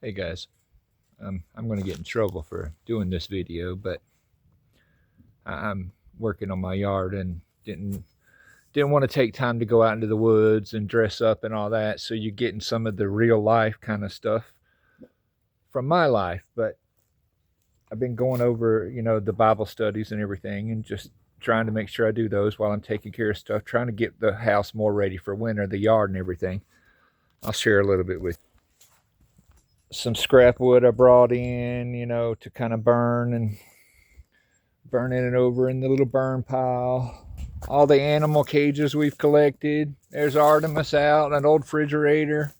Hey guys, I'm going to get in trouble for doing this video, but I'm working on my yard and didn't want to take time to go out into the woods and dress up and all that. So you're getting some of the real life kind of stuff from my life. But I've been going over, the Bible studies and everything, and just trying to make sure I do those while I'm taking care of stuff, trying to get the house more ready for winter, the yard and everything. I'll share a little bit with some scrap wood I brought in, to kind of burn and burning it over in the little burn pile. All the animal cages we've collected. There's Artemis out, an old refrigerator.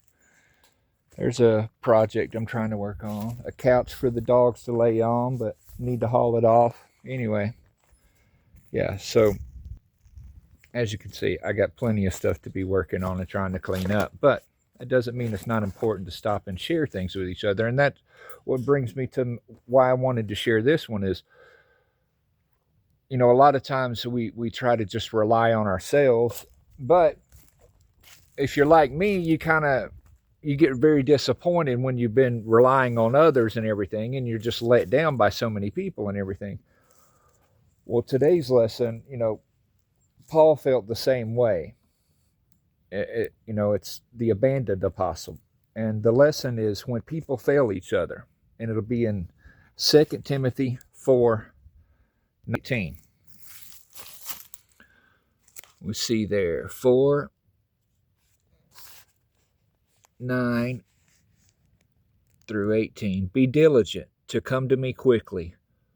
There's a project I'm trying to work on. A couch for the dogs to lay on, but need to haul it off. Anyway, yeah, so as you can see, I got plenty of stuff to be working on and trying to clean up. But it doesn't mean it's not important to stop and share things with each other. And that's what brings me to why I wanted to share this one is, a lot of times we try to just rely on ourselves, but if you're like me, you get very disappointed when you've been relying on others and everything, and you're just let down by so many people and everything. Well, today's lesson, Paul felt the same way. It's the abandoned apostle, and the lesson is when people fail each other, and it'll be in 2 Timothy 4:19. We see there 4:9 through 18. Be diligent to come to me quickly,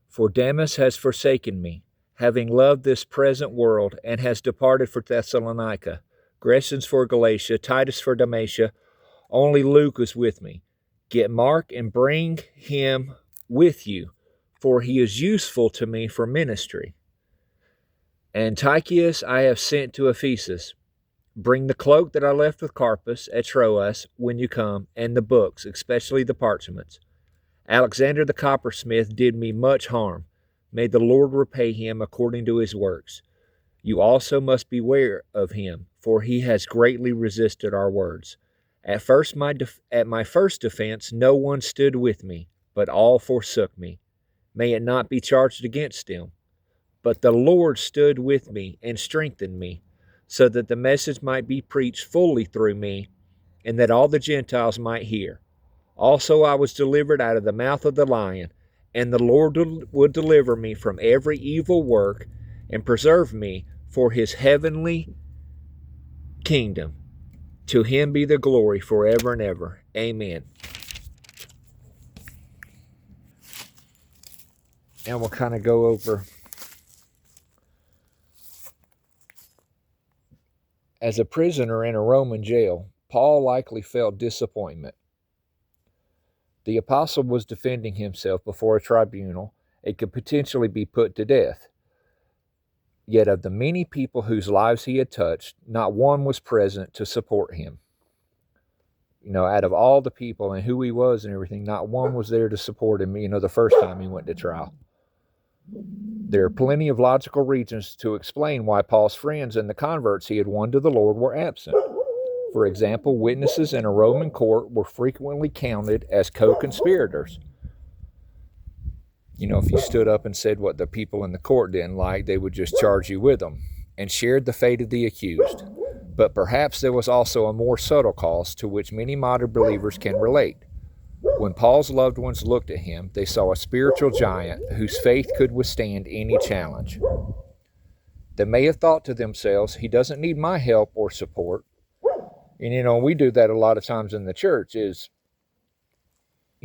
for Demas has forsaken me, having loved this present world, and has departed for Thessalonica. Crescens for Galatia, Titus for Dalmatia. Only Luke is with me. Get Mark and bring him with you, for he is useful to me for ministry. And Tychicus I have sent to Ephesus. Bring the cloak that I left with Carpus at Troas when you come, and the books, especially the parchments. Alexander the coppersmith did me much harm. May the Lord repay him according to his works. You also must beware of him, for he has greatly resisted our words. At my first defense, no one stood with me, but all forsook me. May it not be charged against him. But the Lord stood with me and strengthened me, so that the message might be preached fully through me, and that all the Gentiles might hear. Also I was delivered out of the mouth of the lion, and the Lord would deliver me from every evil work, and preserve me for his heavenly kingdom. To him be the glory forever and ever. Amen. And we'll kind of go over. As a prisoner in a Roman jail, Paul likely felt disappointment. The apostle was defending himself before a tribunal and could potentially be put to death. Yet of the many people whose lives he had touched, not one was present to support him. Out of all the people and who he was and everything, not one was there to support him, the first time he went to trial. There are plenty of logical reasons to explain why Paul's friends and the converts he had won to the Lord were absent. For example, witnesses in a Roman court were frequently counted as co-conspirators. If you stood up and said what the people in the court didn't like, they would just charge you with them, and shared the fate of the accused. But perhaps there was also a more subtle cause to which many modern believers can relate. When Paul's loved ones looked at him, they saw a spiritual giant whose faith could withstand any challenge. They may have thought to themselves, he doesn't need my help or support. And, we do that a lot of times in the church is,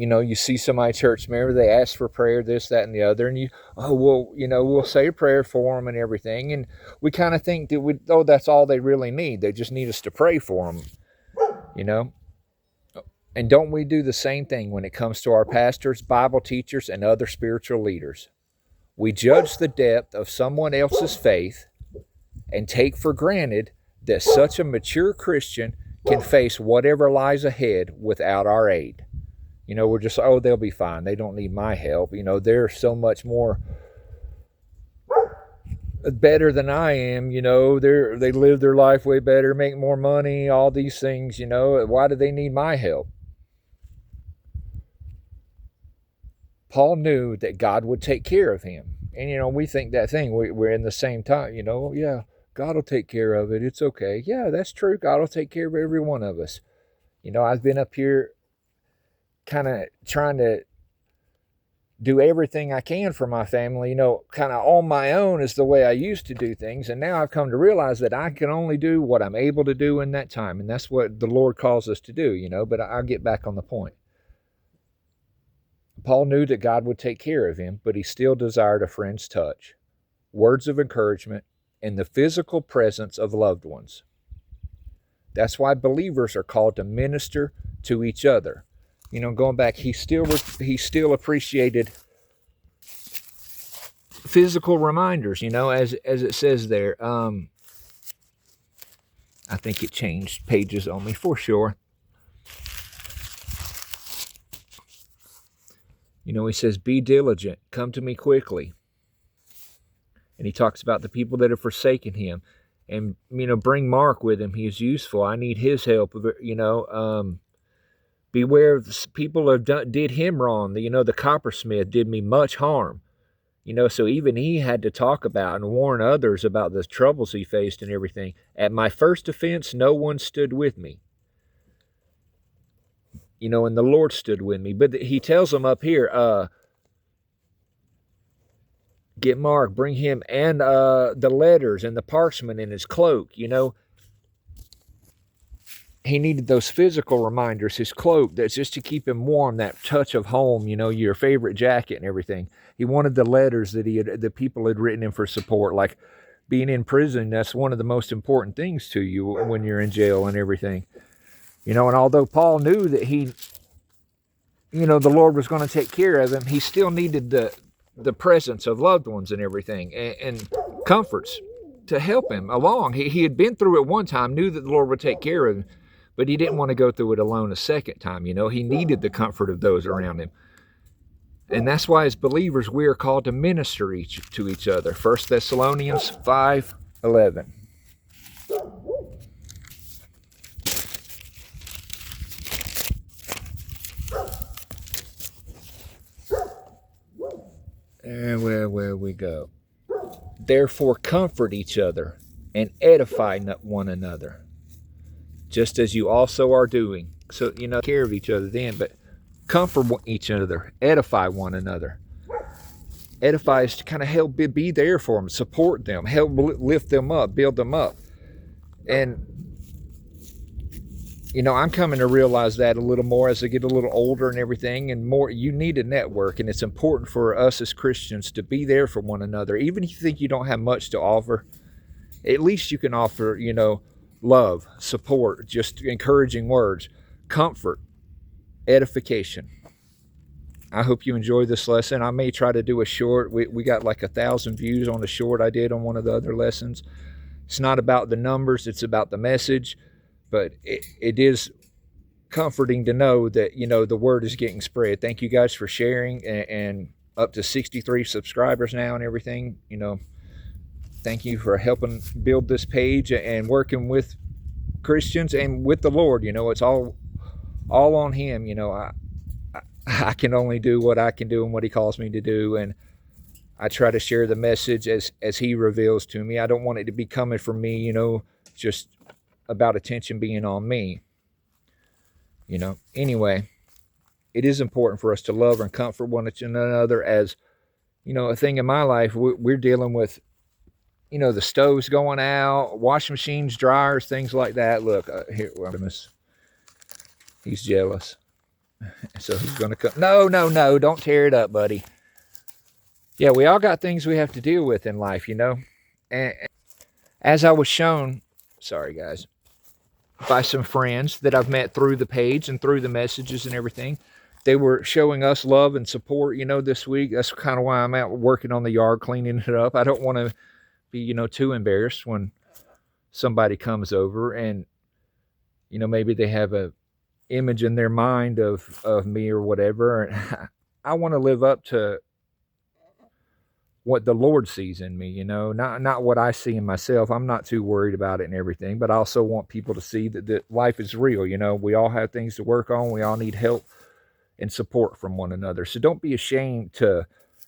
you see somebody church member, they ask for prayer, this, that, and the other, and we'll say a prayer for them and everything. And we kind of think that that's all they really need. They just need us to pray for them, And don't we do the same thing when it comes to our pastors, Bible teachers, and other spiritual leaders? We judge the depth of someone else's faith and take for granted that such a mature Christian can face whatever lies ahead without our aid. We're just, they'll be fine. They don't need my help. They're so much more better than I am. They live their life way better, make more money, all these things. Why do they need my help? Paul knew that God would take care of him. And, we think that thing, we're in the same time, yeah, God will take care of it. It's okay. Yeah, that's true. God will take care of every one of us. I've been up here kind of trying to do everything I can for my family, kind of on my own is the way I used to do things. And now I've come to realize that I can only do what I'm able to do in that time. And that's what the Lord calls us to do, but I'll get back on the point. Paul knew that God would take care of him, but he still desired a friend's touch, words of encouragement, and the physical presence of loved ones. That's why believers are called to minister to each other. Going back, he still appreciated physical reminders, as it says there. I think it changed pages on me for sure. He says, be diligent, come to me quickly. And he talks about the people that have forsaken him. And, bring Mark with him. He is useful. I need his help. Beware of people who did him wrong. The coppersmith did me much harm. So even he had to talk about and warn others about the troubles he faced and everything. At my first offense, no one stood with me. And the Lord stood with me. But he tells them up here, get Mark, bring him, and the letters and the parchment in his cloak, He needed those physical reminders, his cloak, that's just to keep him warm, that touch of home, your favorite jacket and everything. He wanted the letters that the people had written him for support, like being in prison. That's one of the most important things to you when you're in jail and everything. And although Paul knew that the Lord was going to take care of him, he still needed the presence of loved ones and everything, and comforts to help him along. He had been through it one time, knew that the Lord would take care of him, but he didn't want to go through it alone a second time. He needed the comfort of those around him. And that's why as believers, we are called to minister to each other. 1 Thessalonians 5:11. And where we go. Therefore comfort each other and edify one another, just as you also are doing. So, care of each other then, but comfort each other, edify one another. Edify is to kind of help be there for them, support them, help lift them up, build them up. And, I'm coming to realize that a little more as I get a little older and everything, and more, you need a network, and it's important for us as Christians to be there for one another. Even if you think you don't have much to offer, at least you can offer, love, support, just encouraging words, comfort, edification. I hope you enjoy this lesson. I may try to do a short. We got like 1,000 views on the short I did on one of the other lessons. It's not about the numbers, it's about the message. But it is comforting to know that, the word is getting spread. Thank you guys for sharing, and up to 63 subscribers now and everything. Thank you for helping build this page and working with Christians and with the Lord. It's all on him. I can only do what I can do and what he calls me to do. And I try to share the message as he reveals to me. I don't want it to be coming from me, just about attention being on me. Anyway, it is important for us to love and comfort one another. As a thing in my life, we're dealing with, the stoves going out, washing machines, dryers, things like that. Look, here, he's jealous. So he's going to come. No, don't tear it up, buddy. Yeah, we all got things we have to deal with in life, And as I was shown, sorry guys, by some friends that I've met through the page and through the messages and everything, they were showing us love and support, this week. That's kind of why I'm out working on the yard, cleaning it up. I don't want to be, too embarrassed when somebody comes over and, maybe they have a image in their mind of me or whatever. And I want to live up to what the Lord sees in me, not what I see in myself. I'm not too worried about it and everything, but I also want people to see that life is real. We all have things to work on. We all need help and support from one another. So don't be ashamed to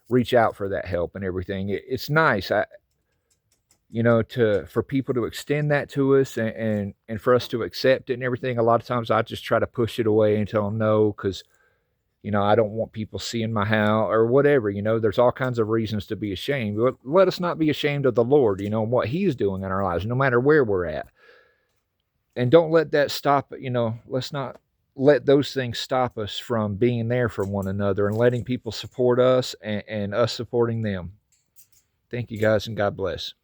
reach out for that help and everything. It's nice, for people to extend that to us, and for us to accept it and everything. A lot of times I just try to push it away and tell them no, because I don't want people seeing my house or whatever. There's all kinds of reasons to be ashamed. But let us not be ashamed of the Lord, and what He's doing in our lives, no matter where we're at. And don't let that stop, let's not let those things stop us from being there for one another and letting people support us, and us supporting them. Thank you guys, and God bless.